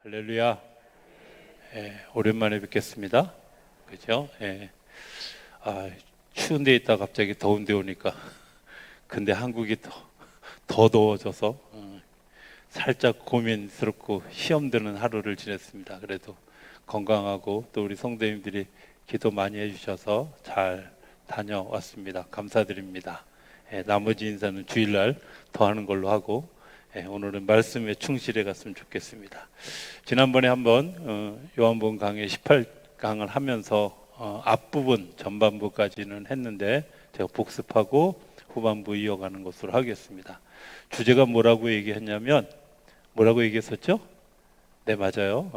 할렐루야. 오랜만에 뵙겠습니다. 그죠? 추운 데 있다 갑자기 더운 데 오니까 근데 한국이 더 더워져서 살짝 고민스럽고 시험 드는 하루를 지냈습니다. 그래도 건강하고 또 우리 성도님들이 기도 많이 해주셔서 잘 다녀왔습니다. 감사드립니다. 나머지 인사는 주일날 더 하는 걸로 하고 오늘은 말씀에 충실해 갔으면 좋겠습니다. 지난번에 한번 요한복음 강의 18강을 하면서 앞부분 전반부까지는 했는데 제가 복습하고 후반부 이어가는 것으로 하겠습니다. 주제가 뭐라고 얘기했냐면 뭐라고 얘기했었죠? 네, 맞아요.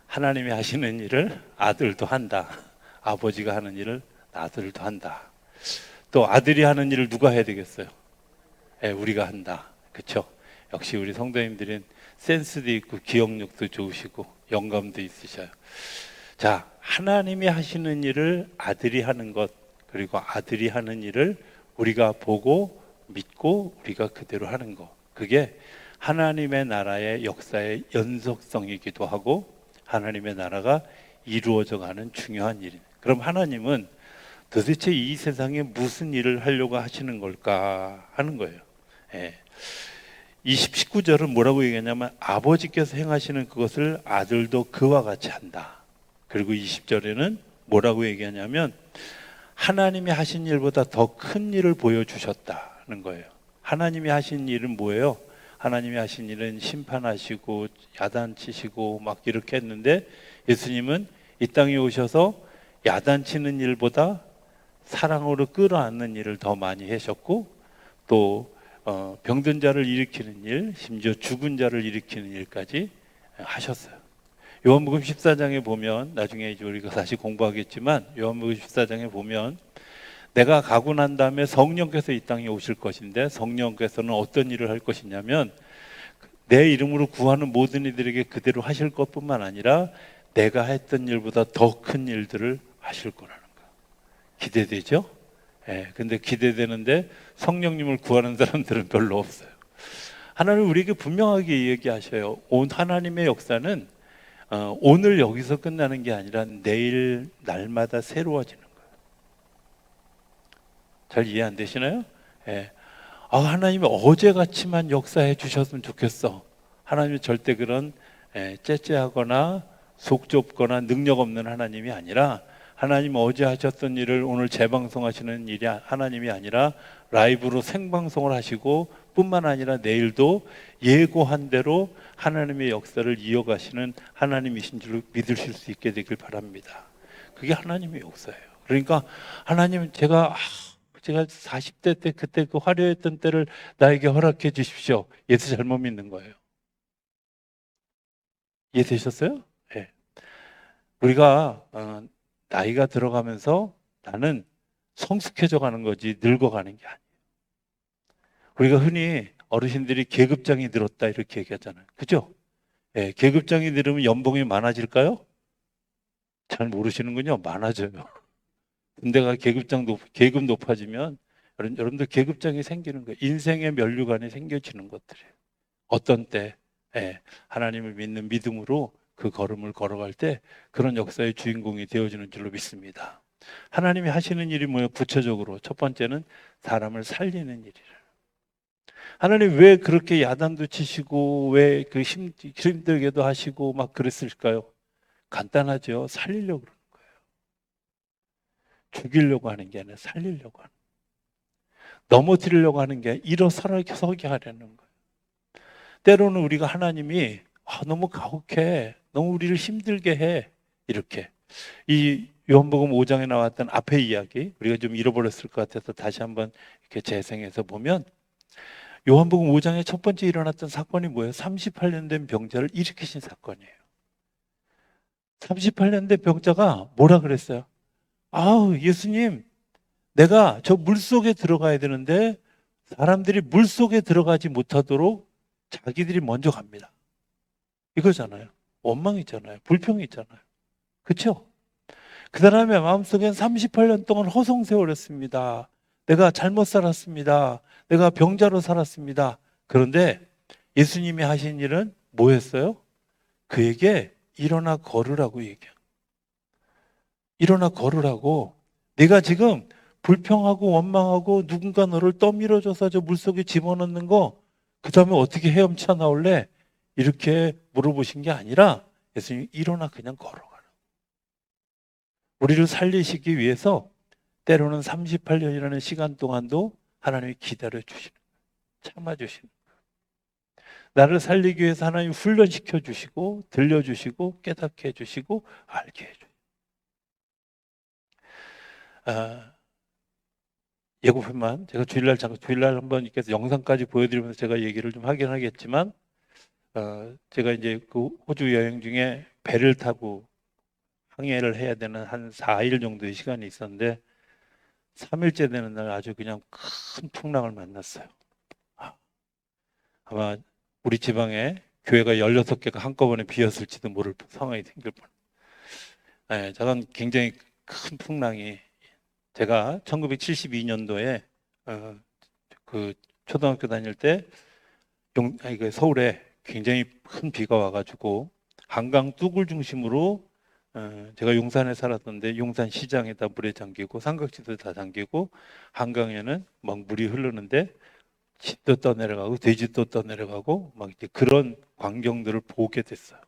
하나님이 하시는 일을 아들도 한다. 아버지가 하는 일을 아들도 한다. 또 아들이 하는 일을 누가 해야 되겠어요? 우리가 한다. 그렇죠? 역시 우리 성도님들은 센스도 있고 기억력도 좋으시고 영감도 있으셔요. 자, 하나님이 하시는 일을 아들이 하는 것, 그리고 아들이 하는 일을 우리가 보고 믿고 우리가 그대로 하는 것, 그게 하나님의 나라의 역사의 연속성이기도 하고 하나님의 나라가 이루어져 가는 중요한 일입니다. 그럼 하나님은 도대체 이 세상에 무슨 일을 하려고 하시는 걸까 하는 거예요. 19절은 뭐라고 얘기하냐면 아버지께서 행하시는 그것을 아들도 그와 같이 한다. 그리고 20절에는 뭐라고 얘기하냐면 하나님이 하신 일보다 더 큰 일을 보여주셨다는 거예요. 하나님이 하신 일은 뭐예요? 하나님이 하신 일은 심판하시고 야단치시고 막 이렇게 했는데 예수님은 이 땅에 오셔서 야단치는 일보다 사랑으로 끌어안는 일을 더 많이 하셨고 또 병든 자를 일으키는 일, 심지어 죽은 자를 일으키는 일까지 하셨어요. 요한복음 14장에 보면 나중에 이제 우리가 다시 공부하겠지만 요한복음 14장에 보면 내가 가고 난 다음에 성령께서 이 땅에 오실 것인데 성령께서는 어떤 일을 할 것이냐면 내 이름으로 구하는 모든 이들에게 그대로 하실 것뿐만 아니라 내가 했던 일보다 더 큰 일들을 하실 거라는 거예요. 기대되죠? 근데 기대되는데 성령님을 구하는 사람들은 별로 없어요. 하나님 우리에게 분명하게 얘기하셔요. 하나님의 역사는 오늘 여기서 끝나는 게 아니라 내일 날마다 새로워지는 거예요. 잘 이해 안 되시나요? 하나님이 어제같이만 역사해 주셨으면 좋겠어. 하나님이 절대 그런 째째하거나 속 좁거나 능력 없는 하나님이 아니라 하나님 어제 하셨던 일을 오늘 재방송하시는 일이 하나님이 아니라 라이브로 생방송을 하시고 뿐만 아니라 내일도 예고한 대로 하나님의 역사를 이어가시는 하나님이신 줄 믿으실 수 있게 되길 바랍니다. 그게 하나님의 역사예요. 그러니까 하나님 제가 40대 때 그때 그 화려했던 때를 나에게 허락해 주십시오. 예수 잘못 믿는 거예요. 이해되셨어요? 네. 우리가 나이가 들어가면서 나는 성숙해져 가는 거지 늙어가는 게 아니에요. 우리가 흔히 어르신들이 계급장이 늘었다 이렇게 얘기하잖아요. 그죠? 계급장이 늘으면 연봉이 많아질까요? 잘 모르시는군요. 많아져요. 군대가 계급 높아지면 여러분들 계급장이 생기는 거예요. 인생의 면류관이 생겨지는 것들이에요. 어떤 때 하나님을 믿는 믿음으로 그 걸음을 걸어갈 때 그런 역사의 주인공이 되어지는 줄로 믿습니다. 하나님이 하시는 일이 뭐예요? 구체적으로 첫 번째는 사람을 살리는 일이에요. 하나님 왜 그렇게 야단도 치시고 왜 그 힘들게도 하시고 막 그랬을까요? 간단하죠. 살리려고 그러는 거예요. 죽이려고 하는 게 아니라 살리려고 하는 거예요. 넘어뜨리려고 하는 게 아니라 일어서게 하려는 거예요. 때로는 우리가 하나님이 너무 가혹해, 너무 우리를 힘들게 해, 이렇게 이 요한복음 5장에 나왔던 앞에 이야기 우리가 좀 잃어버렸을 것 같아서 다시 한번 이렇게 재생해서 보면 요한복음 5장에 첫 번째 일어났던 사건이 뭐예요? 38년 된 병자를 일으키신 사건이에요. 38년 된 병자가 뭐라 그랬어요? 예수님, 내가 저 물속에 들어가야 되는데 사람들이 물속에 들어가지 못하도록 자기들이 먼저 갑니다. 이거잖아요. 원망이 있잖아요. 불평이 있잖아요. 그렇죠? 그 사람의 마음속엔 38년 동안 허송세월했습니다. 내가 잘못 살았습니다. 내가 병자로 살았습니다. 그런데 예수님이 하신 일은 뭐였어요? 그에게 일어나 걸으라고 얘기해요. 일어나 걸으라고. 내가 지금 불평하고 원망하고 누군가 너를 떠밀어줘서 저 물속에 집어넣는 거, 그 다음에 어떻게 헤엄쳐 나올래? 이렇게 물어보신 게 아니라 예수님이 일어나 그냥 걸어가라. 우리를 살리시기 위해서 때로는 38년이라는 시간 동안도 하나님이 기다려 주시는, 참아 주시는. 나를 살리기 위해서 하나님이 훈련시켜 주시고 들려 주시고 깨닫게 해 주시고 알게 해 주시고. 예고편만 제가 주일날 한번 이렇게 영상까지 보여드리면서 제가 얘기를 좀 하긴 하겠지만, 제가 이제 그 호주 여행 중에 배를 타고 항해를 해야 되는 한 4일 정도의 시간이 있었는데 3일째 되는 날 아주 그냥 큰 풍랑을 만났어요. 아마 우리 지방에 교회가 16개가 한꺼번에 비었을지도 모를 상황이 생길 뻔. 네, 저건 굉장히 큰 풍랑이, 제가 1972년도에 그 초등학교 다닐 때 서울에 굉장히 큰 비가 와가지고 한강 뚝을 중심으로, 제가 용산에 살았던데 용산 시장에다 물에 잠기고 삼각지도 다 잠기고 한강에는 막 물이 흐르는데 집도 떠내려가고 돼지도 떠내려가고 막 이제 그런 광경들을 보게 됐어요.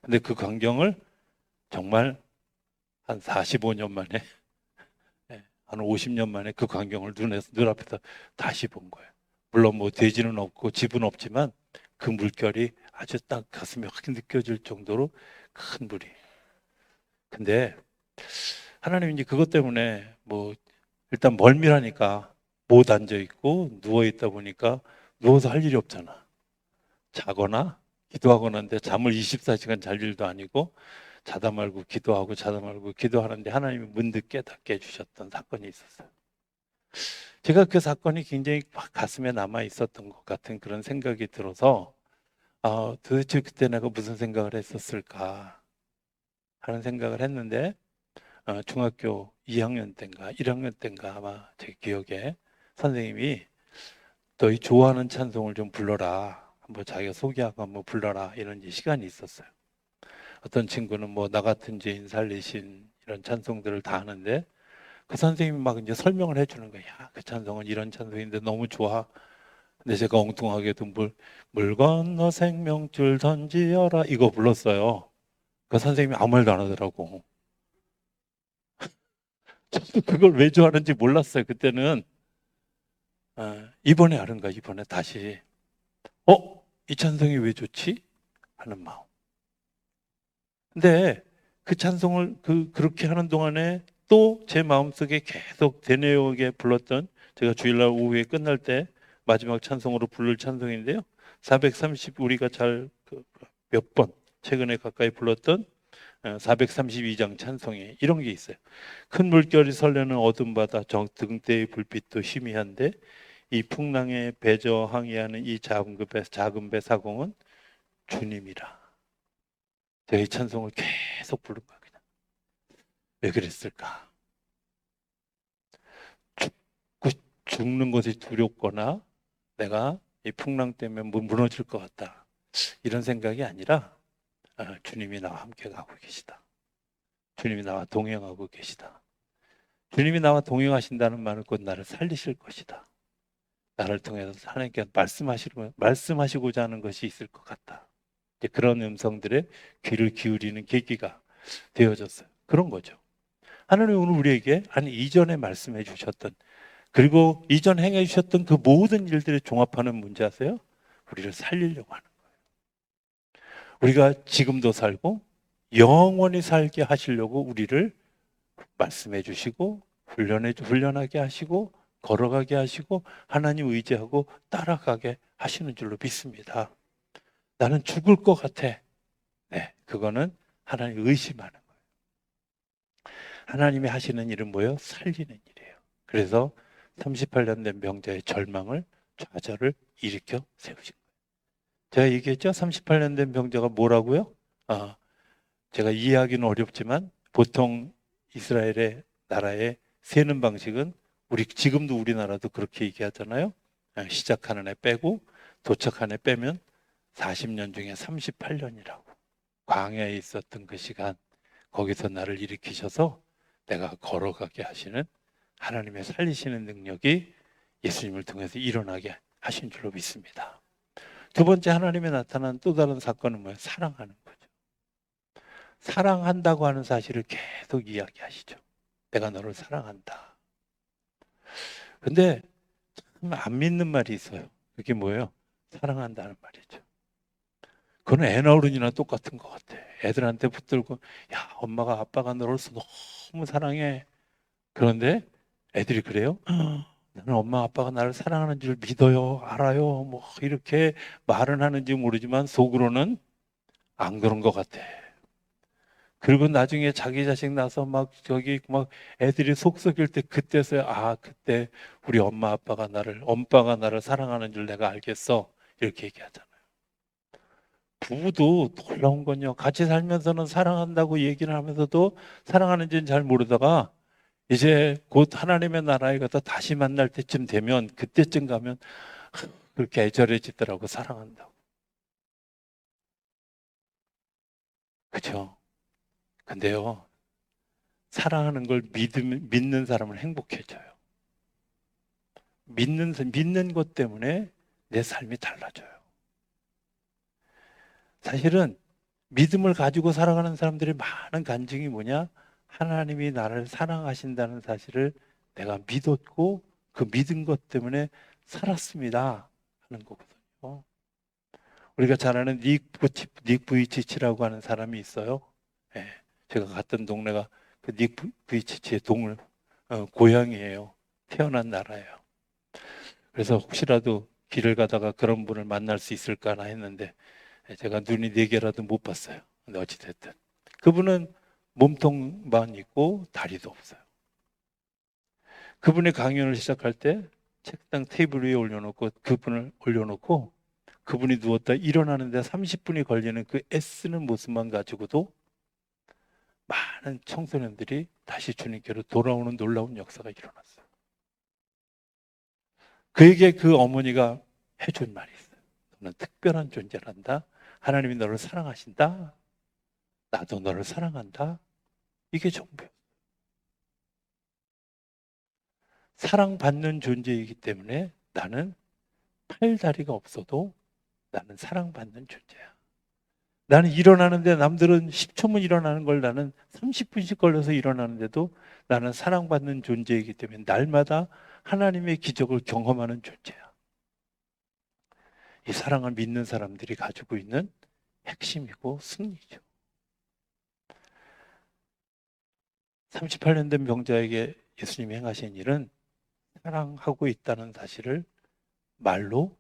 근데 그 광경을 정말 한 45년 만에, 한 50년 만에 그 광경을 눈앞에서 다시 본 거예요. 물론 뭐 돼지는 없고 집은 없지만 그 물결이 아주 딱 가슴에 확 느껴질 정도로 큰 물이. 근데 하나님이 이제 그것 때문에 뭐 일단 멀미하니까 못 앉아 있고 누워 있다 보니까 누워서 할 일이 없잖아. 자거나 기도하거나 하는데 잠을 24시간 잘 일도 아니고 자다 말고 기도하고 자다 말고 기도하는데 하나님이 문득 깨닫게 해주셨던 사건이 있었어요. 제가 그 사건이 굉장히 가슴에 남아 있었던 것 같은 그런 생각이 들어서, 도대체 그때 내가 무슨 생각을 했었을까 하는 생각을 했는데, 중학교 2학년 때인가 1학년 때인가 아마 제 기억에 선생님이 너희 좋아하는 찬송을 좀 불러라, 한번 자기가 소개하고 한번 불러라, 이런 시간이 있었어요. 어떤 친구는 뭐 나 같은 죄인 살리신 이런 찬송들을 다 하는데 그 선생님이 막 이제 설명을 해주는 거야. 야, 그 찬송은 이런 찬송인데 너무 좋아. 근데 제가 엉뚱하게도 물 건너 생명줄 던지어라 이거 불렀어요. 그 선생님이 아무 말도 안 하더라고. 저도 그걸 왜 좋아하는지 몰랐어요 그때는. 이번에 아는 거야. 이번에 다시 이 찬송이 왜 좋지? 하는 마음. 근데 그 찬송을 그렇게 하는 동안에 또 제 마음속에 계속 되뇌어오게 불렀던, 제가 주일날 오후에 끝날 때 마지막 찬송으로 부를 찬송인데요. 430, 우리가 잘 몇 번 최근에 가까이 불렀던 432장 찬송에 이런 게 있어요. 큰 물결이 설레는 어둠 바다 등대의 불빛도 희미한데 이 풍랑에 배저 항해하는 이 작은 배 사공은 주님이라. 제가 이 찬송을 계속 부른 거예요. 그냥. 왜 그랬을까? 죽는 것이 두렵거나 내가 이 풍랑 때문에 무너질 것 같다, 이런 생각이 아니라 주님이 나와 함께 가고 계시다. 주님이 나와 동행하고 계시다. 주님이 나와 동행하신다는 말은 곧 나를 살리실 것이다. 나를 통해서 하나님께 말씀하시고자 하는 것이 있을 것 같다. 이제 그런 음성들에 귀를 기울이는 계기가 되어졌어요. 그런 거죠. 하나님은 오늘 우리에게 이전에 말씀해 주셨던, 그리고 이전 행해 주셨던 그 모든 일들을 종합하는 문제 아세요? 우리를 살리려고 하는 거예요. 우리가 지금도 살고 영원히 살게 하시려고 우리를 말씀해 주시고 훈련하게 하시고 걸어가게 하시고 하나님 의지하고 따라가게 하시는 줄로 믿습니다. 나는 죽을 것 같아. 네, 그거는 하나님 의심하는 거예요. 하나님이 하시는 일은 뭐예요? 살리는 일이에요. 그래서 38년 된 병자의 절망을, 좌절을 일으켜 세우신 거예요. 제가 얘기했죠? 38년 된 병자가 뭐라고요? 제가 이해하기는 어렵지만 보통 이스라엘의 나라의 세는 방식은 지금도 우리나라도 그렇게 얘기하잖아요. 시작하는 애 빼고 도착한 애 빼면 40년 중에 38년이라고. 광야에 있었던 그 시간, 거기서 나를 일으키셔서 내가 걸어가게 하시는 하나님의 살리시는 능력이 예수님을 통해서 일어나게 하신 줄로 믿습니다. 두 번째, 하나님의 나타난 또 다른 사건은 뭐예요? 사랑하는 거죠. 사랑한다고 하는 사실을 계속 이야기하시죠. 내가 너를 사랑한다. 근데 안 믿는 말이 있어요. 그게 뭐예요? 사랑한다는 말이죠. 그건 애나 어른이나 똑같은 것 같아. 애들한테 붙들고, 야, 엄마가 아빠가 너를 너무 사랑해. 그런데 애들이 그래요? 나는 엄마 아빠가 나를 사랑하는 줄 믿어요, 알아요. 뭐 이렇게 말은 하는지 모르지만 속으로는 안 그런 것 같아. 그리고 나중에 자기 자식 나서 막 저기 막 애들이 속 썩일 때, 그때서야 그때 우리 엄마가 나를 사랑하는 줄 내가 알겠어. 이렇게 얘기하잖아요. 부부도 놀라운 건요, 같이 살면서는 사랑한다고 얘기를 하면서도 사랑하는지는 잘 모르다가 이제 곧 하나님의 나라에 가서 다시 만날 때쯤 되면, 그때쯤 가면 그렇게 애절해지더라고, 사랑한다고. 그죠? 근데요, 사랑하는 걸 믿는 사람은 행복해져요. 믿는 것 때문에 내 삶이 달라져요. 사실은 믿음을 가지고 살아가는 사람들의 많은 간증이 뭐냐? 하나님이 나를 사랑하신다는 사실을 내가 믿었고 그 믿은 것 때문에 살았습니다 하는 거거든요. 우리가 잘 아는 닉 부이치치라고 하는 사람이 있어요. 예, 제가 갔던 동네가 그 닉 부이치치의 고향이에요. 태어난 나라예요. 그래서 혹시라도 길을 가다가 그런 분을 만날 수 있을까나 했는데 제가 눈이 4개라도 못 봤어요. 근데 어찌됐든 그분은 몸통만 있고 다리도 없어요. 그분의 강연을 시작할 때 책상 테이블 위에 올려놓고 그분이 누웠다 일어나는데 30분이 걸리는 그 애쓰는 모습만 가지고도 많은 청소년들이 다시 주님께로 돌아오는 놀라운 역사가 일어났어요. 그에게 그 어머니가 해준 말이 있어요. 너는 특별한 존재란다. 하나님이 너를 사랑하신다. 나도 너를 사랑한다. 이게 전부예요. 사랑받는 존재이기 때문에 나는 팔다리가 없어도 나는 사랑받는 존재야. 나는 일어나는데 남들은 10초면 일어나는 걸 나는 30분씩 걸려서 일어나는데도 나는 사랑받는 존재이기 때문에 날마다 하나님의 기적을 경험하는 존재야. 이 사랑을 믿는 사람들이 가지고 있는 핵심이고 승리죠. 38년 된 병자에게 예수님이 행하신 일은 사랑하고 있다는 사실을 말로,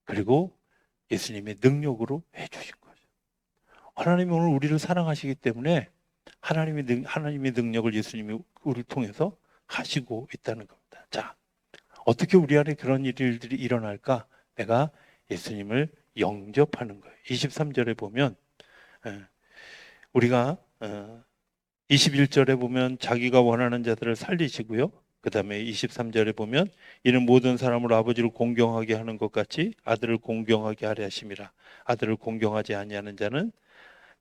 그리고 예수님의 능력으로 해주신 거죠. 하나님이 오늘 우리를 사랑하시기 때문에 하나님의 능력을 예수님이 우리를 통해서 하시고 있다는 겁니다. 자, 어떻게 우리 안에 그런 일들이 일어날까? 내가 예수님을 영접하는 거예요. 23절에 보면 우리가 21절에 보면 자기가 원하는 자들을 살리시고요. 그 다음에 23절에 보면 이는 모든 사람을 아버지를 공경하게 하는 것 같이 아들을 공경하게 하려 하심이라. 아들을 공경하지 아니하는 자는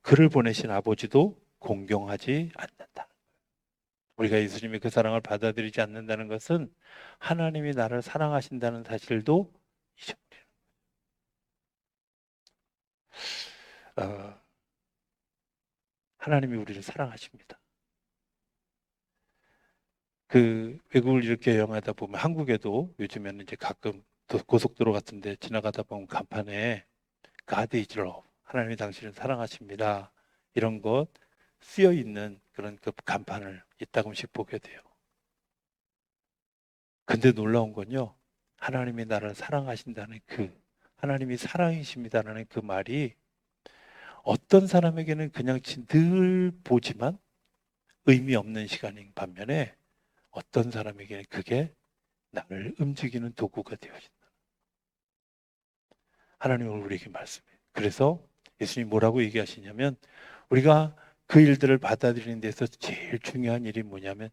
그를 보내신 아버지도 공경하지 않는다. 우리가 예수님의 그 사랑을 받아들이지 않는다는 것은 하나님이 나를 사랑하신다는 사실도 잊어버리는 하나님이 우리를 사랑하십니다. 그 외국을 이렇게 여행하다 보면 한국에도 요즘에는 이제 가끔 또 고속도로 같은데 지나가다 보면 간판에 God is love, 하나님이 당신을 사랑하십니다, 이런 것 쓰여 있는 그런 그 간판을 이따금씩 보게 돼요. 근데 놀라운 건요, 하나님이 나를 사랑하신다는 하나님이 사랑이십니다라는 그 말이 어떤 사람에게는 그냥 늘 보지만 의미 없는 시간인 반면에 어떤 사람에게는 그게 나를 움직이는 도구가 되어진다. 하나님은 우리에게 말씀해요. 그래서 예수님이 뭐라고 얘기하시냐면 우리가 그 일들을 받아들이는 데서 제일 중요한 일이 뭐냐면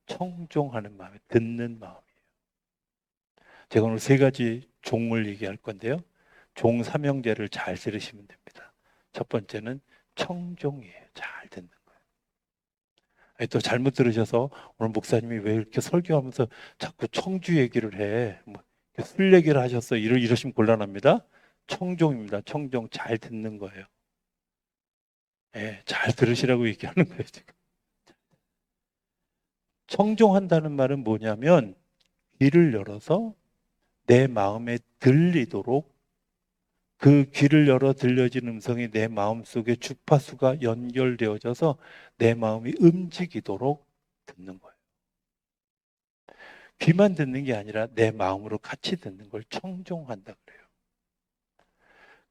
청종하는 마음, 듣는 마음이에요. 제가 오늘 3가지 종을 얘기할 건데요. 종 삼형제를 잘 들으시면 됩니다. 첫 번째는 청종이에요. 잘 듣는 거예요. 아니, 또 잘못 들으셔서 오늘 목사님이 왜 이렇게 설교하면서 자꾸 청주 얘기를 해? 술 얘기를 하셨어. 이러시면 곤란합니다. 청종입니다. 청종 잘 듣는 거예요. 예, 잘 들으시라고 얘기하는 거예요, 지금. 청종한다는 말은 뭐냐면 귀를 열어서 내 마음에 들리도록 그 귀를 열어 들려진 음성이 내 마음속에 주파수가 연결되어져서 내 마음이 움직이도록 듣는 거예요. 귀만 듣는 게 아니라 내 마음으로 같이 듣는 걸 청종한다 그래요.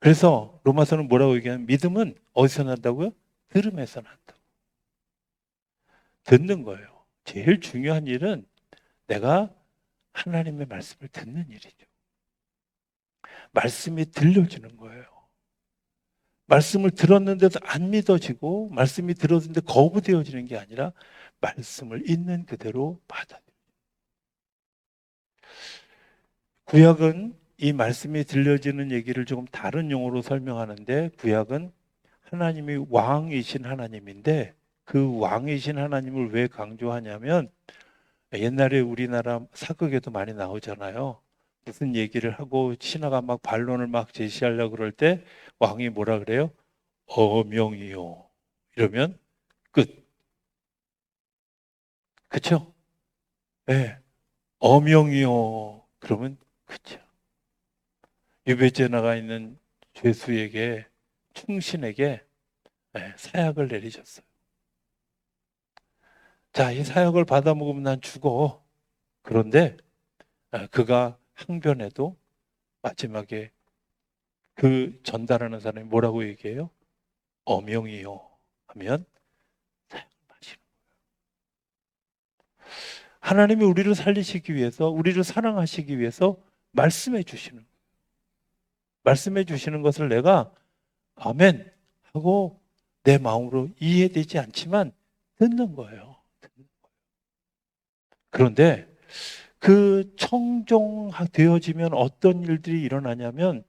그래서 로마서는 뭐라고 얘기하면 믿음은 어디서 난다고요? 들음에서 난다고. 듣는 거예요. 제일 중요한 일은 내가 하나님의 말씀을 듣는 일이죠. 말씀이 들려지는 거예요. 말씀을 들었는데도 안 믿어지고 말씀이 들었는데 거부되어지는 게 아니라 말씀을 있는 그대로 받아들여요. 구약은 이 말씀이 들려지는 얘기를 조금 다른 용어로 설명하는데 구약은 하나님이 왕이신 하나님인데 그 왕이신 하나님을 왜 강조하냐면 옛날에 우리나라 사극에도 많이 나오잖아요. 무슨 얘기를 하고 신하가 막 반론을 막 제시하려고 그럴 때 왕이 뭐라 그래요? 어명이요. 이러면 끝. 그렇죠? 네. 어명이요. 그러면 끝이야. 유배지에 나가 있는 죄수에게 충신에게 사약을 내리셨어요. 자, 이 사약을 받아 먹으면 난 죽어. 그런데 그가 항변해도 마지막에 그 전달하는 사람이 뭐라고 얘기해요? 어명이요 하면 사약을 마시는 거예요. 하나님이 우리를 살리시기 위해서 우리를 사랑하시기 위해서 말씀해 주시는 것을 내가 아멘 하고 내 마음으로 이해되지 않지만 듣는 거예요. 그런데 그 청종되어지면 어떤 일들이 일어나냐면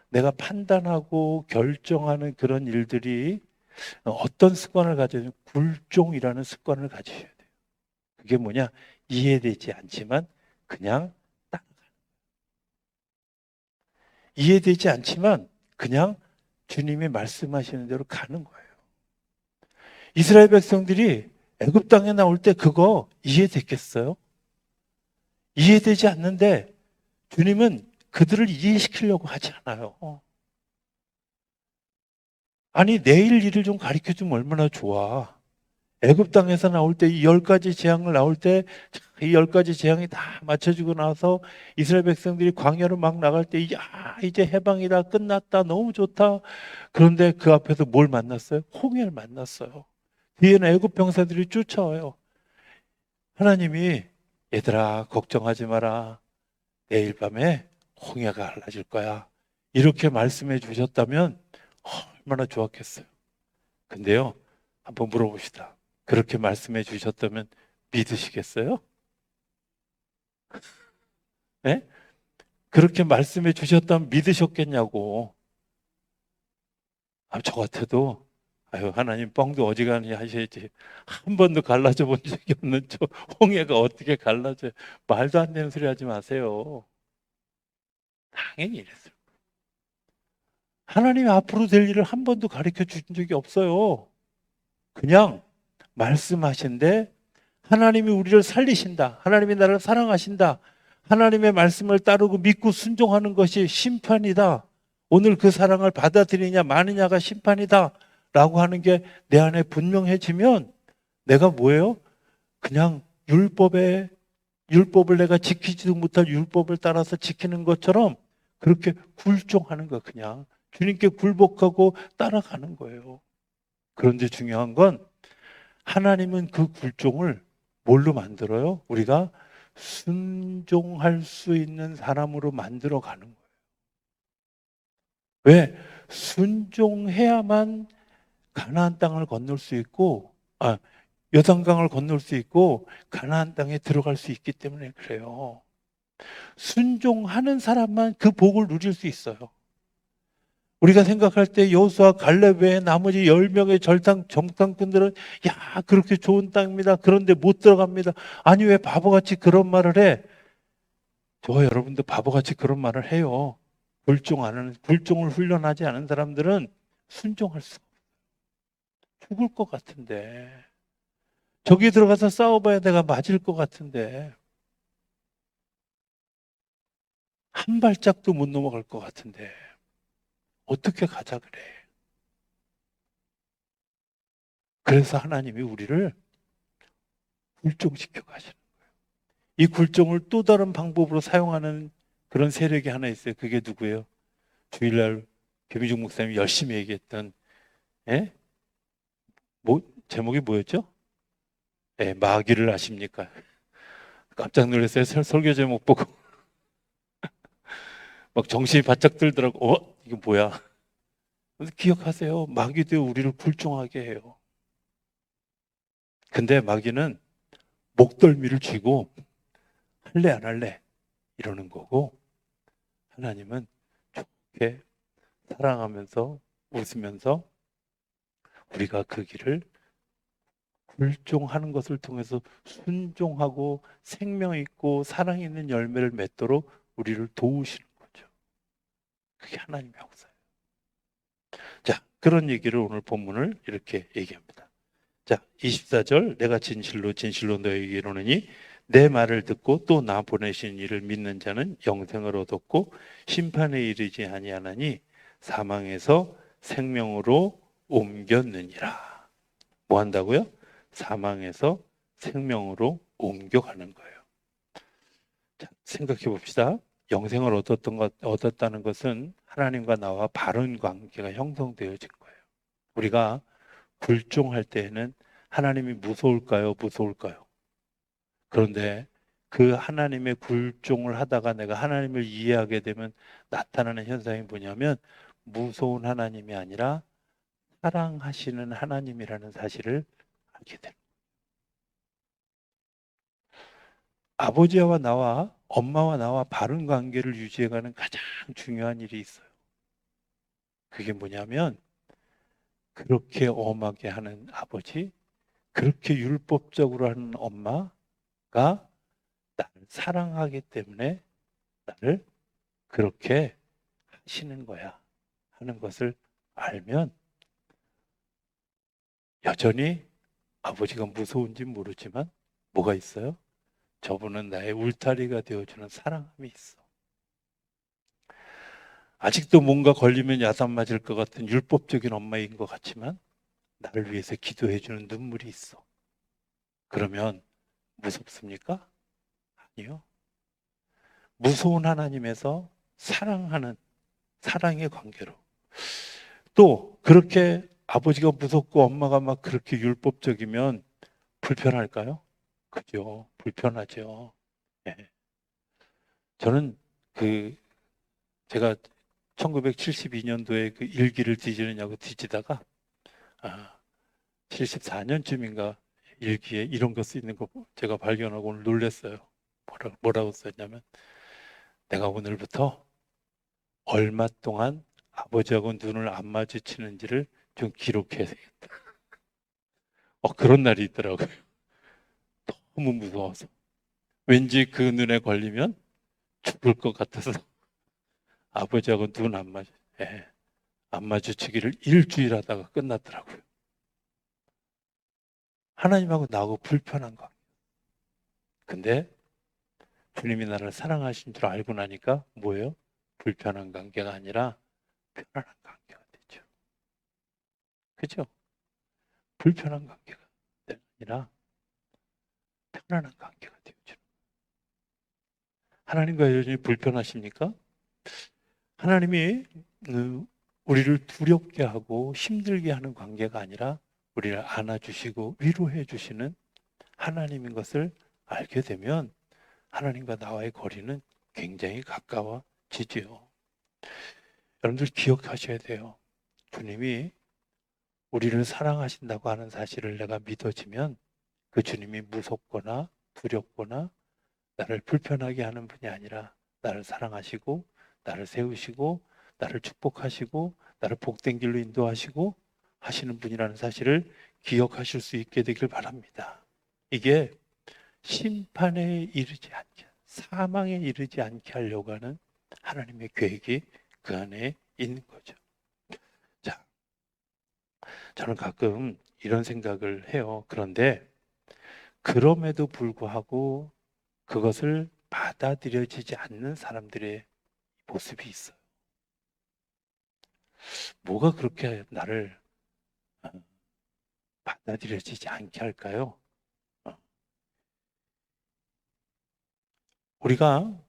내가 판단하고 결정하는 그런 일들이 어떤 습관을 가져야 되냐면 굴종이라는 습관을 가지셔야 돼요. 그게 뭐냐? 이해되지 않지만 그냥 따라가는 거예요. 이해되지 않지만 그냥 주님이 말씀하시는 대로 가는 거예요. 이스라엘 백성들이 애굽 땅에 나올 때 그거 이해됐겠어요? 이해되지 않는데 주님은 그들을 이해시키려고 하지 않아요. 아니 내일 일을 좀 가르쳐주면 얼마나 좋아. 애굽 땅에서 나올 때 이 10가지 재앙을 나올 때 이 10가지 재앙이 다 맞춰지고 나서 이스라엘 백성들이 광야로 막 나갈 때 야 이제 해방이다 끝났다 너무 좋다. 그런데 그 앞에서 뭘 만났어요? 홍해를 만났어요. 뒤에는 애굽 병사들이 쫓아와요. 하나님이 얘들아 걱정하지 마라. 내일 밤에 홍해가 갈라질 거야. 이렇게 말씀해 주셨다면 얼마나 좋았겠어요. 근데요, 한번 물어봅시다. 그렇게 말씀해 주셨다면 믿으시겠어요? 네? 그렇게 말씀해 주셨다면 믿으셨겠냐고. 저 같아도 아유 하나님 뻥도 어지간히 하셔야지. 한 번도 갈라져 본 적이 없는 저 홍해가 어떻게 갈라져요. 말도 안 되는 소리 하지 마세요. 당연히 이랬어요. 하나님이 앞으로 될 일을 한 번도 가르쳐 주신 적이 없어요. 그냥 말씀하신데 하나님이 우리를 살리신다. 하나님이 나를 사랑하신다. 하나님의 말씀을 따르고 믿고 순종하는 것이 심판이다. 오늘 그 사랑을 받아들이냐 마느냐가 심판이다. 라고 하는 게 내 안에 분명해지면 내가 뭐예요? 그냥 율법을 내가 지키지도 못할 율법을 따라서 지키는 것처럼 그렇게 굴종하는 거 그냥 주님께 굴복하고 따라가는 거예요. 그런데 중요한 건 하나님은 그 굴종을 뭘로 만들어요? 우리가 순종할 수 있는 사람으로 만들어 가는 거예요. 왜? 순종해야만 가나안 땅을 건널 수 있고 요단강을 건널 수 있고 가나안 땅에 들어갈 수 있기 때문에 그래요. 순종하는 사람만 그 복을 누릴 수 있어요. 우리가 생각할 때 여호수아 갈렙 외에 나머지 10명의 정탐꾼들은 야, 그렇게 좋은 땅입니다. 그런데 못 들어갑니다. 아니, 왜 바보같이 그런 말을 해? 저와 여러분도 바보같이 그런 말을 해요. 불종을 훈련하지 않은 사람들은 순종할 수 죽을 것 같은데. 저기 들어가서 싸워봐야 내가 맞을 것 같은데. 한 발짝도 못 넘어갈 것 같은데. 어떻게 가자 그래. 그래서 하나님이 우리를 굴종시켜 가시는. 이 굴종을 또 다른 방법으로 사용하는 그런 세력이 하나 있어요. 그게 누구예요? 주일날 김희중 목사님이 열심히 얘기했던, 예? 제목이 뭐였죠? 예, 마귀를 아십니까? 깜짝 놀랐어요. 설교 제목 보고 막 정신이 바짝 들더라고. 이거 뭐야? 그래서 기억하세요. 마귀도 우리를 굴종하게 해요. 근데 마귀는 목덜미를 쥐고 할래 안 할래 이러는 거고, 하나님은 좋게 사랑하면서 웃으면서 우리가 그 길을 굴종하는 것을 통해서 순종하고 생명 있고 사랑 있는 열매를 맺도록 우리를 도우시는 거죠. 그게 하나님의 역사예요. 자, 그런 얘기를 오늘 본문을 이렇게 얘기합니다. 자, 24절, 내가 진실로 진실로 너에게 이르노니 내 말을 듣고 또 나 보내신 이를 믿는 자는 영생을 얻었고 심판에 이르지 아니하나니 사망에서 생명으로 옮겼느니라. 뭐 한다고요? 사망에서 생명으로 옮겨가는 거예요. 자, 생각해 봅시다. 영생을 얻었다는 것은 하나님과 나와 바른 관계가 형성되어진 거예요. 우리가 굴종할 때에는 하나님이 무서울까요? 무서울까요? 그런데 그 하나님의 굴종을 하다가 내가 하나님을 이해하게 되면 나타나는 현상이 뭐냐면 무서운 하나님이 아니라 사랑하시는 하나님이라는 사실을 알게 됩니다. 아버지와 나와 엄마와 나와 바른 관계를 유지해가는 가장 중요한 일이 있어요. 그게 뭐냐면 그렇게 엄하게 하는 아버지, 그렇게 율법적으로 하는 엄마가 나를 사랑하기 때문에 나를 그렇게 하시는 거야 하는 것을 알면 여전히 아버지가 무서운지 모르지만 뭐가 있어요? 저분은 나의 울타리가 되어주는 사랑함이 있어. 아직도 뭔가 걸리면 야단 맞을 것 같은 율법적인 엄마인 것 같지만 나를 위해서 기도해주는 눈물이 있어. 그러면 무섭습니까? 아니요. 무서운 하나님에서 사랑하는 사랑의 관계로 또 그렇게 아버지가 무섭고 엄마가 막 그렇게 율법적이면 불편할까요? 그죠. 불편하죠. 예. 저는 그 제가 1972년도에 그 일기를 뒤지느냐고 뒤지다가 74년쯤인가 일기에 이런 거 쓰이는 거 제가 발견하고 오늘 놀랐어요. 뭐라고 썼냐면 내가 오늘부터 얼마 동안 아버지하고 눈을 안 마주치는지를 좀 기록해야 되겠다. 그런 날이 있더라고요. 너무 무서워서. 왠지 그 눈에 걸리면 죽을 것 같아서 아버지하고 눈 안 마주치기를 일주일 하다가 끝났더라고요. 하나님하고 나하고 불편한 거. 근데 주님이 나를 사랑하신 줄 알고 나니까 뭐예요? 불편한 관계가 아니라 편안한 관계가 되죠. 그죠? 불편한 관계가 아니라 편안한 관계가 되죠. 하나님과 여전히 불편하십니까? 하나님이 우리를 두렵게 하고 힘들게 하는 관계가 아니라 우리를 안아주시고 위로해 주시는 하나님인 것을 알게 되면 하나님과 나와의 거리는 굉장히 가까워지지요. 여러분들 기억하셔야 돼요. 주님이 우리를 사랑하신다고 하는 사실을 내가 믿어지면 그 주님이 무섭거나 두렵거나 나를 불편하게 하는 분이 아니라 나를 사랑하시고 나를 세우시고 나를 축복하시고 나를 복된 길로 인도하시고 하시는 분이라는 사실을 기억하실 수 있게 되길 바랍니다. 이게 심판에 이르지 않게, 사망에 이르지 않게 하려고 하는 하나님의 계획이 그 안에 있는 거죠. 자, 저는 가끔 이런 생각을 해요. 그런데 그럼에도 불구하고 그것을 받아들여지지 않는 사람들의 모습이 있어요. 뭐가 그렇게 나를 받아들여지지 않게 할까요? 우리가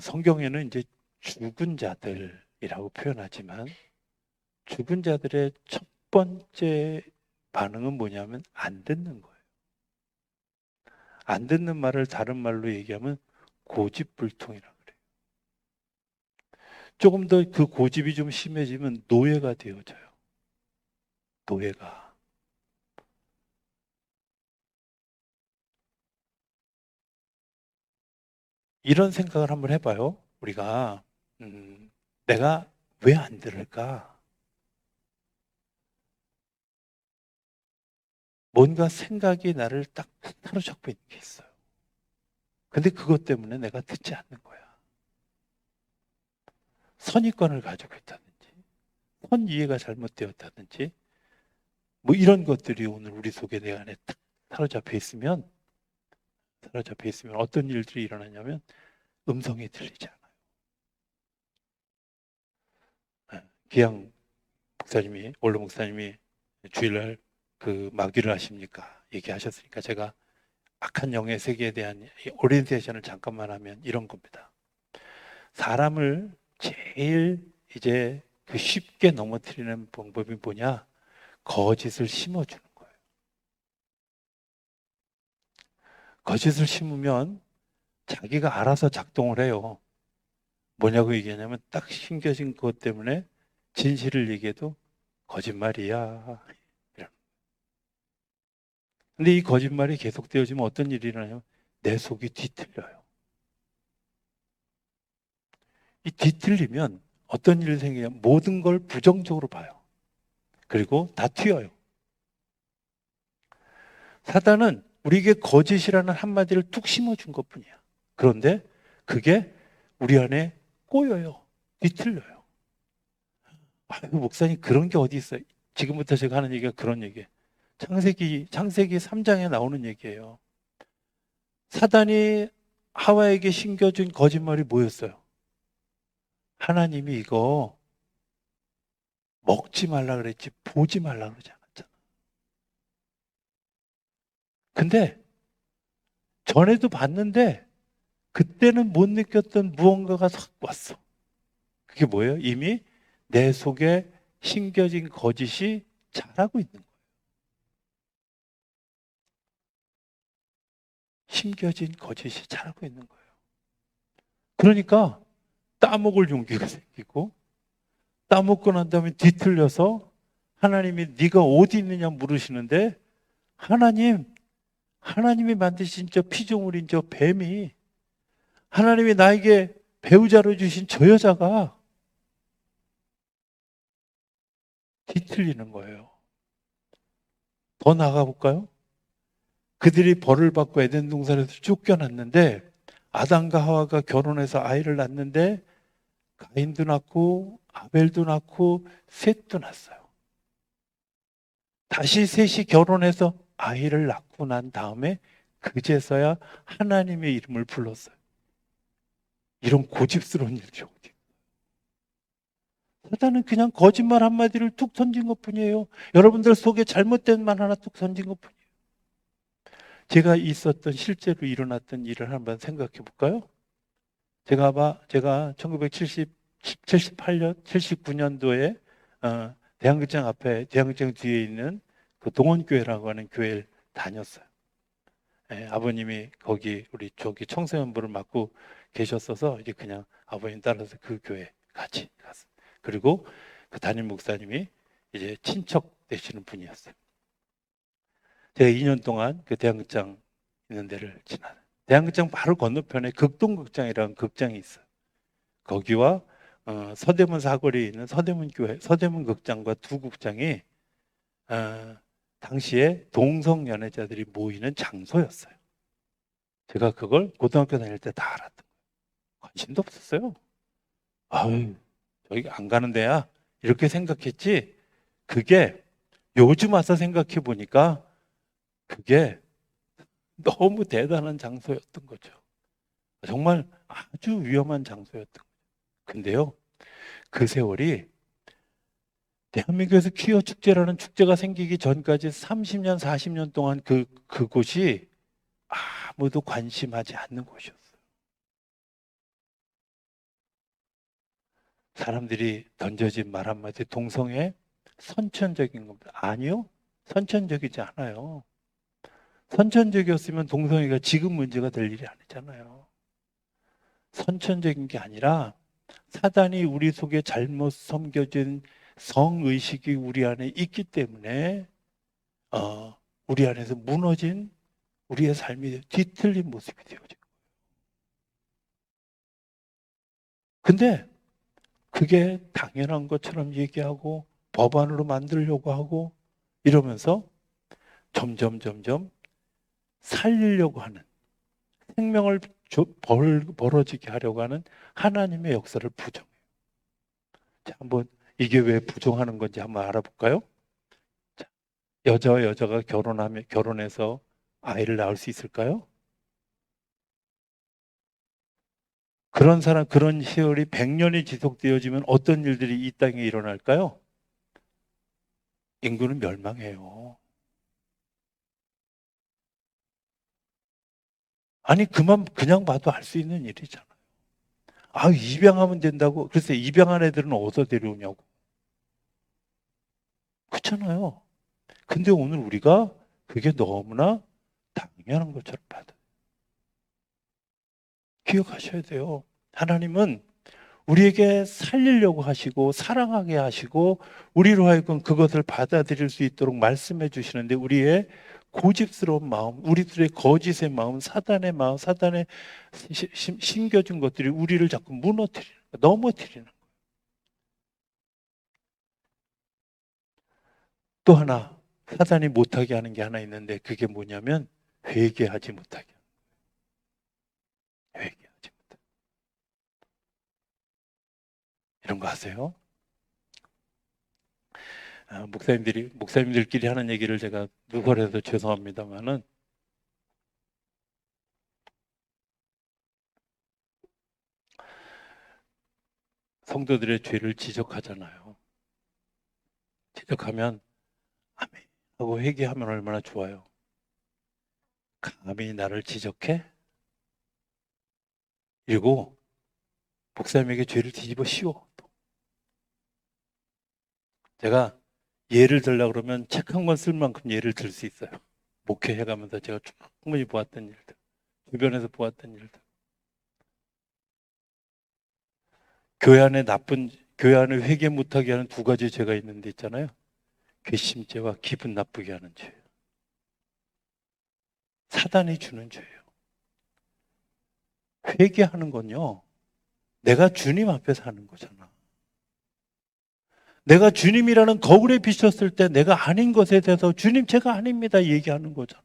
성경에는 이제 죽은 자들이라고 표현하지만 죽은 자들의 첫 번째 반응은 뭐냐면 안 듣는 거예요. 안 듣는 말을 다른 말로 얘기하면 고집불통이라고 그래요. 조금 더 그 고집이 좀 심해지면 노예가 되어져요. 노예가. 이런 생각을 한번 해봐요. 우리가 내가 왜 안 들을까? 뭔가 생각이 나를 딱 사로잡고 있는 게 있어요. 근데 그것 때문에 내가 듣지 않는 거야. 선입관을 가지고 있다든지, 선이해가 잘못되었다든지, 뭐 이런 것들이 오늘 우리 속에 내 안에 딱 사로잡혀 있으면 어떤 일들이 일어나냐면 음성이 들리지 않아요. 네. 기양 목사님이, 원로 목사님이 주일날 그 마귀를 아십니까? 얘기하셨으니까 제가 악한 영의 세계에 대한 오리엔테이션을 잠깐만 하면 이런 겁니다. 사람을 제일 이제 그 쉽게 넘어뜨리는 방법이 뭐냐? 거짓을 심어주는 거예요. 거짓을 심으면 자기가 알아서 작동을 해요. 뭐냐고 얘기하냐면 딱 심겨진 것 때문에 진실을 얘기해도 거짓말이야. 근데 이 거짓말이 계속되어지면 어떤 일이 일어나요? 내 속이 뒤틀려요. 이 뒤틀리면 어떤 일이 생기냐면 모든 걸 부정적으로 봐요. 그리고 다 튀어요. 사단은 우리에게 거짓이라는 한마디를 툭 심어준 것뿐이야. 그런데 그게 우리 안에 꼬여요. 뒤틀려요. 아유, 목사님 그런 게 어디 있어요? 지금부터 제가 하는 얘기가 그런 얘기예요. 창세기 3장에 나오는 얘기예요. 사단이 하와에게 심겨준 거짓말이 뭐였어요? 하나님이 이거 먹지 말라 그랬지 보지 말라 그러지 않았잖아. 근데 전에도 봤는데 그때는 못 느꼈던 무언가가 싹 왔어. 그게 뭐예요? 이미 내 속에 심겨진 거짓이 자라고 있는 거예요. 심겨진 거짓이 자라고 있는 거예요. 그러니까 따먹을 용기가 생기고 따먹고 난 다음에 뒤틀려서 하나님이 네가 어디 있느냐 물으시는데 하나님이 만드신 저 피조물인 저 뱀이 하나님이 나에게 배우자로 주신 저 여자가 뒤틀리는 거예요. 더 나아가 볼까요? 그들이 벌을 받고 에덴 동산에서 쫓겨났는데 아담과 하와가 결혼해서 아이를 낳는데 가인도 낳고 아벨도 낳고 셋도 낳았어요. 다시 셋이 결혼해서 아이를 낳고 난 다음에 그제서야 하나님의 이름을 불렀어요. 이런 고집스러운 일이 어디? 사단은 그냥 거짓말 한마디를 툭 던진 것뿐이에요. 여러분들 속에 잘못된 말 하나 툭 던진 것뿐이에요. 제가 있었던 실제로 일어났던 일을 한번 생각해 볼까요? 제가 78년, 79년도에 대한극장 앞에 대한극장 뒤에 있는 그 동원교회라고 하는 교회를 다녔어요. 예, 아버님이 거기 우리 저기 청소년부를 맡고 계셨어서 이제 그냥 아버님 따라서 그 교회 같이 갔어요. 그리고 그 담임 목사님이 이제 친척 되시는 분이었어요. 제가 2년 동안 그 대한극장 있는 데를 지나요. 대한극장 바로 건너편에 극동극장이라는 극장이 있어요. 거기와 서대문 사거리에 있는 서대문 교회, 서대문 극장과 두 극장이 당시에 동성 연애자들이 모이는 장소였어요. 제가 그걸 고등학교 다닐 때 다 알았던 거예요. 관심도 없었어요. 아유, 저기 안 가는 데야. 이렇게 생각했지. 그게 요즘 와서 생각해 보니까 그게 너무 대단한 장소였던 거죠. 정말 아주 위험한 장소였던 거죠. 근데요, 그 세월이 대한민국에서 퀴어 축제라는 축제가 생기기 전까지 30년, 40년 동안 그곳이 아무도 관심하지 않는 곳이었어요. 사람들이 던져진 말 한마디, 동성애 선천적인 겁니다. 아니요, 선천적이지 않아요. 선천적이었으면 동성애가 지금 문제가 될 일이 아니잖아요. 선천적인 게 아니라 사단이 우리 속에 잘못 섬겨진 성의식이 우리 안에 있기 때문에 우리 안에서 무너진 우리의 삶이 뒤틀린 모습이 되어진 거예요. 근데 그게 당연한 것처럼 얘기하고 법안으로 만들려고 하고 이러면서 점점 살리려고 하는, 생명을 벌어지게 하려고 하는 하나님의 역사를 부정해요. 자, 한번 이게 왜 부정하는 건지 한번 알아볼까요? 자, 여자와 여자가 결혼해서 아이를 낳을 수 있을까요? 그런 세월이 100년이 지속되어지면 어떤 일들이 이 땅에 일어날까요? 인구는 멸망해요. 아니, 그냥 봐도 알 수 있는 일이잖아요. 입양하면 된다고. 글쎄, 입양한 애들은 어디서 데려오냐고. 그렇잖아요. 근데 오늘 우리가 그게 너무나 당연한 것처럼 받아요. 기억하셔야 돼요. 하나님은 우리에게 살리려고 하시고 사랑하게 하시고 우리로 하여금 그것을 받아들일 수 있도록 말씀해 주시는데 우리의 고집스러운 마음, 우리들의 거짓의 마음, 사단의 마음, 사단의 심겨준 것들이 우리를 자꾸 무너뜨리는 거예요. 넘어뜨리는 거예요. 또 하나 사단이 못하게 하는 게 하나 있는데 그게 뭐냐면 회개하지 못하게 하는 거예요. 회개하지 못하게. 이런 거 아세요? 목사님들끼리 하는 얘기를 제가 누설해서 죄송합니다만은 성도들의 죄를 지적하잖아요. 지적하면 아멘 하고 회개하면 얼마나 좋아요. 감히 나를 지적해? 그리고 목사님에게 죄를 뒤집어 씌워. 제가 예를 들려고 그러면 책 한 권 쓸 만큼 예를 들 수 있어요. 목회해가면서 제가 충분히 보았던 일들, 주변에서 보았던 일들. 교회 안에 회개 못하게 하는 두 가지 죄가 있는데 있잖아요. 괘씸죄와 기분 나쁘게 하는 죄. 사단이 주는 죄예요. 회개하는 건요. 내가 주님 앞에서 하는 거잖아. 내가 주님이라는 거울에 비쳤을 때 내가 아닌 것에 대해서 주님 제가 아닙니다 얘기하는 거잖아요.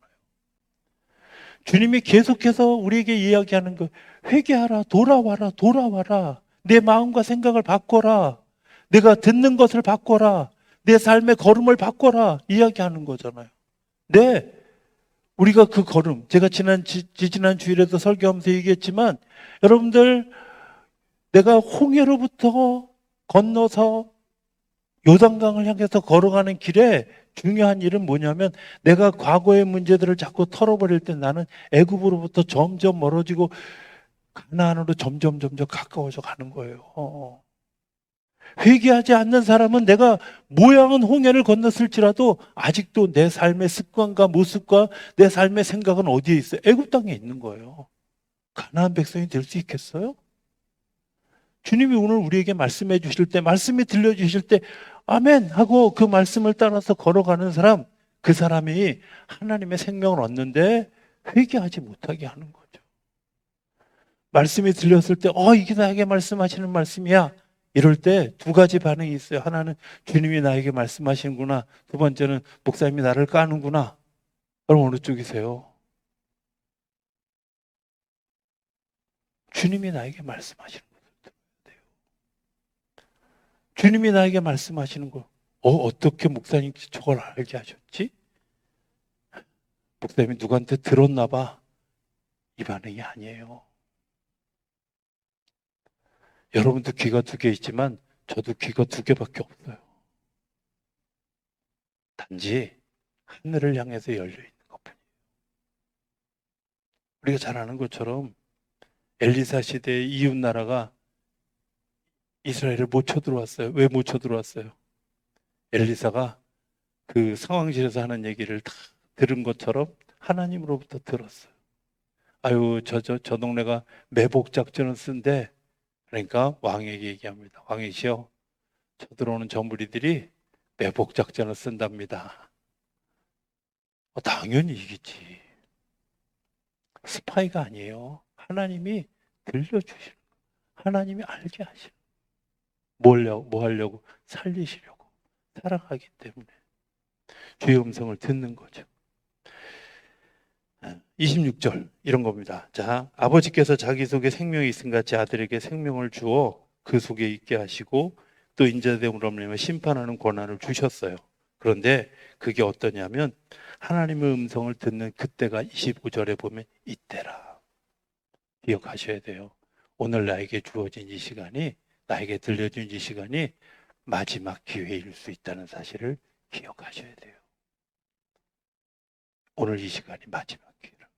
주님이 계속해서 우리에게 이야기하는 거 회개하라 돌아와라 내 마음과 생각을 바꿔라 내가 듣는 것을 바꿔라 내 삶의 걸음을 바꿔라 이야기하는 거잖아요. 네, 우리가 그 걸음 제가 지난 주일에도 설교하면서 얘기했지만 여러분들 내가 홍해로부터 건너서 요단강을 향해서 걸어가는 길에 중요한 일은 뭐냐면 내가 과거의 문제들을 자꾸 털어버릴 때 나는 애굽으로부터 점점 멀어지고 가나안으로 점점 가까워져 가는 거예요. 회개하지 않는 사람은 내가 모양은 홍해를 건넜을지라도 아직도 내 삶의 습관과 모습과 내 삶의 생각은 어디에 있어요? 애굽 땅에 있는 거예요. 가나안 백성이 될 수 있겠어요? 주님이 오늘 우리에게 말씀해 주실 때 말씀이 들려주실 때 아멘 하고 그 말씀을 따라서 걸어가는 사람 그 사람이 하나님의 생명을 얻는데 회개하지 못하게 하는 거죠. 말씀이 들렸을 때 이게 나에게 말씀하시는 말씀이야 이럴 때 두 가지 반응이 있어요. 하나는 주님이 나에게 말씀하시는구나. 두 번째는 목사님이 나를 까는구나. 그럼 어느 쪽이세요? 주님이 나에게 말씀하시는 것을 들어야 돼요. 주님이 나에게 말씀하시는 거. 어떻게 목사님 저걸 알게 하셨지? 목사님이 누구한테 들었나 봐. 이 반응이 아니에요. 여러분도 귀가 두 개 있지만 저도 귀가 두 개밖에 없어요. 단지 하늘을 향해서 열려 있는 것뿐이에요. 우리가 잘 아는 것처럼 엘리사 시대의 이웃 나라가 이스라엘을 못 쳐들어왔어요. 왜 못 쳐들어왔어요? 엘리사가 그 상황실에서 하는 얘기를 다 들은 것처럼 하나님으로부터 들었어요. 아유, 저 동네가 매복 작전을 쓴대. 그러니까 왕에게 얘기합니다. 왕이시여, 쳐들어오는 저 무리들이 매복 작전을 쓴답니다. 당연히 이기지. 스파이가 아니에요. 하나님이 들려주시는, 하나님이 알게 하시는. 뭐 하려고? 살리시려고. 사랑하기 때문에. 주의 음성을 듣는 거죠. 26절 이런 겁니다. 자, 아버지께서 자기 속에 생명이 있음 같이 아들에게 생명을 주어 그 속에 있게 하시고 또 인자됨으로 하면 심판하는 권한을 주셨어요. 그런데 그게 어떠냐면 하나님의 음성을 듣는 그때가 25절에 보면 이때라. 기억하셔야 돼요. 오늘 나에게 주어진 이 시간이, 나에게 들려준 이 시간이 마지막 기회일 수 있다는 사실을 기억하셔야 돼요. 오늘 이 시간이 마지막 기회라.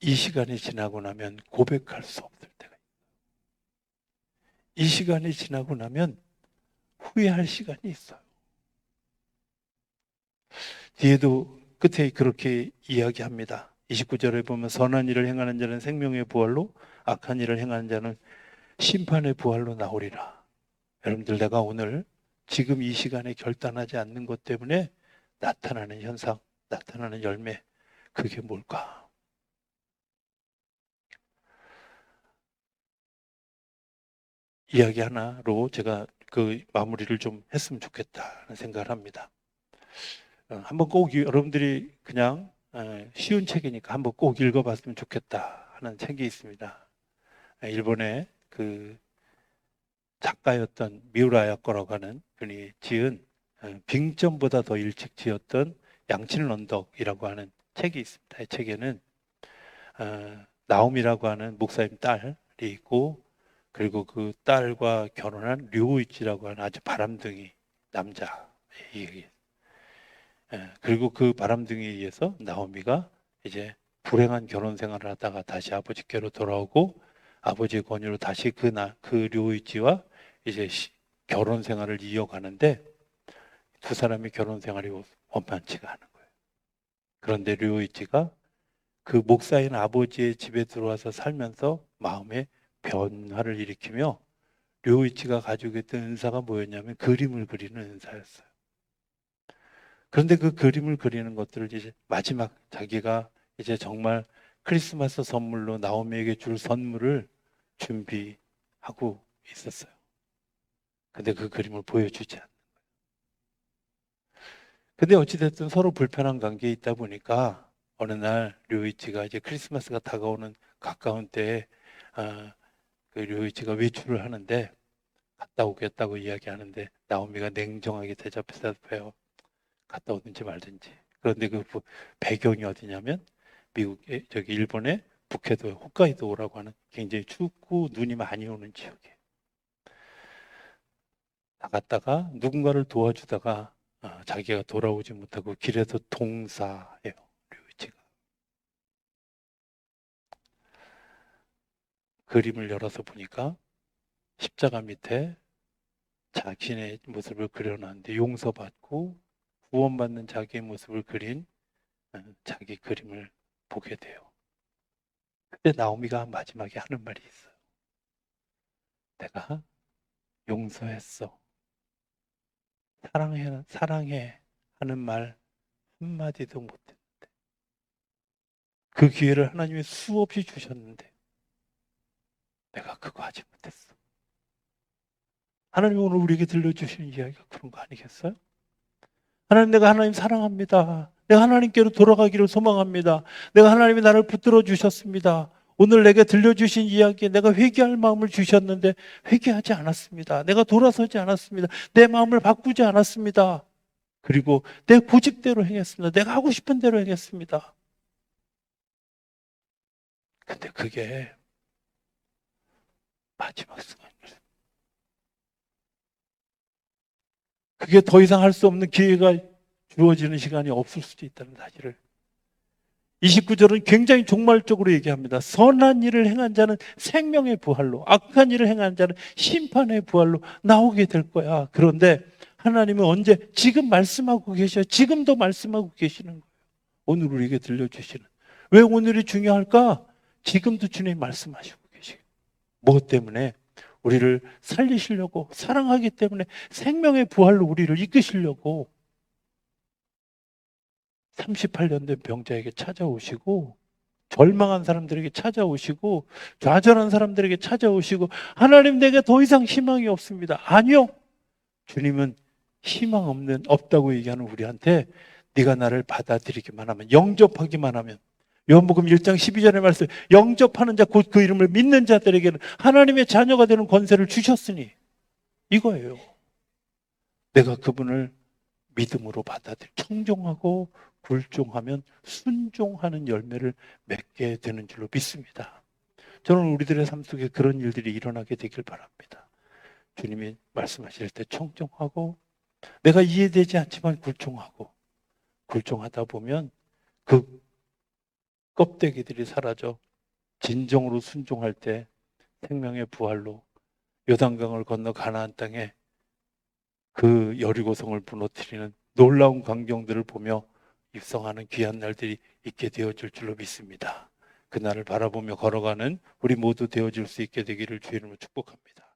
이 시간이 지나고 나면 고백할 수 없을 때가 있어요. 이 시간이 지나고 나면 후회할 시간이 있어요. 뒤에도 끝에 그렇게 이야기합니다. 29절에 보면 선한 일을 행하는 자는 생명의 부활로 악한 일을 행하는 자는 심판의 부활로 나오리라. 여러분들, 내가 오늘 지금 이 시간에 결단하지 않는 것 때문에 나타나는 현상, 나타나는 열매, 그게 뭘까? 이야기 하나로 제가 그 마무리를 좀 했으면 좋겠다는 생각을 합니다. 한번 꼭 여러분들이 그냥 쉬운 책이니까 한번 꼭 읽어봤으면 좋겠다 하는 책이 있습니다. 일본의 그 작가였던 미우라 야코라고 하는 분이 지은 빙점보다 더 일찍 지었던 양치는 언덕이라고 하는 책이 있습니다. 이 책에는 나옴이라고 하는 목사님 딸이 있고, 그리고 그 딸과 결혼한 류이치라고 하는 아주 바람둥이 남자 얘기. 그리고 그 바람둥이에 의해서 나오미가 이제 불행한 결혼 생활을 하다가 다시 아버지께로 돌아오고 아버지의 권유로 다시 그 류이치와 이제 결혼 생활을 이어가는데 두 사람의 결혼 생활이 원만치가 않은 거예요. 그런데 류이치가 그 목사인 아버지의 집에 들어와서 살면서 마음의 변화를 일으키며 류이치가 가지고 있던 은사가 뭐였냐면 그림을 그리는 은사였어요. 그런데 그 그림을 그리는 것들을 이제 마지막 자기가 이제 정말 크리스마스 선물로 나오미에게 줄 선물을 준비하고 있었어요. 근데 그 그림을 보여주지 않는. 근데 어찌됐든 서로 불편한 관계에 있다 보니까 어느 날 류이치가 이제 크리스마스가 다가오는 가까운 때에 그 류이치가 외출을 하는데 갔다 오겠다고 이야기하는데 나오미가 냉정하게 대답해요. 갔다 오든지 말든지. 그런데 그 배경이 어디냐면 미국의 저기 일본의 북해도 홋카이도라고 하는 굉장히 춥고 눈이 많이 오는 지역이에요. 나갔다가 누군가를 도와주다가 자기가 돌아오지 못하고 길에서 동사해요. 류이치가. 그림을 열어서 보니까 십자가 밑에 자신의 모습을 그려놨는데 용서받고 구원받는 자기의 모습을 그린 자기 그림을 보게 돼요. 그때 나오미가 마지막에 하는 말이 있어요. 내가 용서했어. 사랑해 하는 말 한마디도 못했는데 그 기회를 하나님이 수없이 주셨는데 내가 그거 하지 못했어. 하나님 오늘 우리에게 들려주시는 이야기가 그런 거 아니겠어요? 하나님, 내가 하나님 사랑합니다. 내가 하나님께로 돌아가기를 소망합니다. 내가 하나님이 나를 붙들어 주셨습니다. 오늘 내게 들려주신 이야기에 내가 회개할 마음을 주셨는데 회개하지 않았습니다. 내가 돌아서지 않았습니다. 내 마음을 바꾸지 않았습니다. 그리고 내 고집대로 행했습니다. 내가 하고 싶은 대로 행했습니다. 근데 그게 마지막 순간이었어요. 그게 더 이상 할 수 없는 기회가 주어지는 시간이 없을 수도 있다는 사실을. 29절은 굉장히 종말적으로 얘기합니다. 선한 일을 행한 자는 생명의 부활로, 악한 일을 행한 자는 심판의 부활로 나오게 될 거야. 그런데 하나님은 언제? 지금 말씀하고 계셔. 지금도 말씀하고 계시는 거예요. 오늘 우리에게 들려주시는. 왜 오늘이 중요할까? 지금도 주님 말씀하시고 계시고. 무엇 때문에? 우리를 살리시려고, 사랑하기 때문에 생명의 부활로 우리를 이끄시려고 38년 된 병자에게 찾아오시고, 절망한 사람들에게 찾아오시고, 좌절한 사람들에게 찾아오시고, 하나님, 내게 더 이상 희망이 없습니다. 아니요. 주님은 희망 없다고 얘기하는 우리한테 네가 나를 받아들이기만 하면, 영접하기만 하면, 요한복음 1장 12절의 말씀, 영접하는 자 곧 그 이름을 믿는 자들에게는 하나님의 자녀가 되는 권세를 주셨으니, 이거예요. 내가 그분을 믿음으로 청종하고 굴종하면 순종하는 열매를 맺게 되는 줄로 믿습니다. 저는 우리들의 삶 속에 그런 일들이 일어나게 되길 바랍니다. 주님이 말씀하실 때 청종하고, 내가 이해되지 않지만 굴종하다 보면 그 껍데기들이 사라져 진정으로 순종할 때 생명의 부활로 요단강을 건너 가나안 땅에 그 여리고성을 무너뜨리는 놀라운 광경들을 보며 입성하는 귀한 날들이 있게 되어질 줄로 믿습니다. 그날을 바라보며 걸어가는 우리 모두 되어질 수 있게 되기를 주의 이름으로 축복합니다.